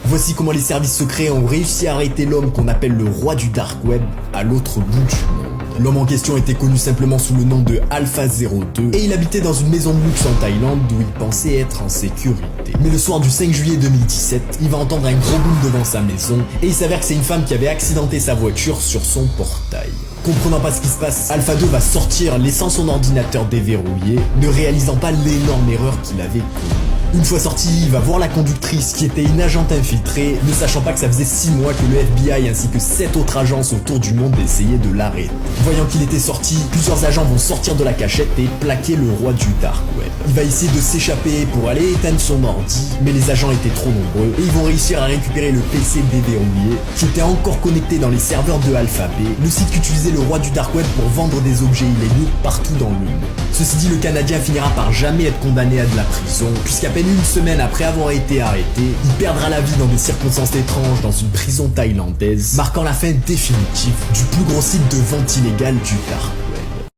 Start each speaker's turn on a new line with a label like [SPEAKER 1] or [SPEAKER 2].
[SPEAKER 1] Voici comment les services secrets ont réussi à arrêter l'homme qu'on appelle le roi du dark web à l'autre bout du monde. L'homme en question était connu simplement sous le nom de Alpha 02 et il habitait dans une maison de luxe en Thaïlande où il pensait être en sécurité. Mais le soir du 5 juillet 2017, il va entendre un gros boom devant sa maison et il s'avère que c'est une femme qui avait accidenté sa voiture sur son portail. Comprenant pas ce qui se passe, Alpha 2 va sortir laissant son ordinateur déverrouillé, ne réalisant pas l'énorme erreur qu'il avait commise. Une fois sorti, il va voir la conductrice qui était une agente infiltrée, ne sachant pas que ça faisait 6 mois que le FBI ainsi que 7 autres agences autour du monde essayaient de l'arrêter. Voyant qu'il était sorti, plusieurs agents vont sortir de la cachette et plaquer le roi du dark web. Il va essayer de s'échapper pour aller éteindre son ordi, mais les agents étaient trop nombreux et ils vont réussir à récupérer le PC déverrouillé qui était encore connecté dans les serveurs de Alphabet, le site qu'utilisait le roi du dark web pour vendre des objets illégaux partout dans le monde. Ceci dit, le Canadien finira par jamais être condamné à de la prison, puisqu'à peine une semaine après avoir été arrêté, il perdra la vie dans des circonstances étranges dans une prison thaïlandaise, marquant la fin définitive du plus gros site de vente illégale du dark.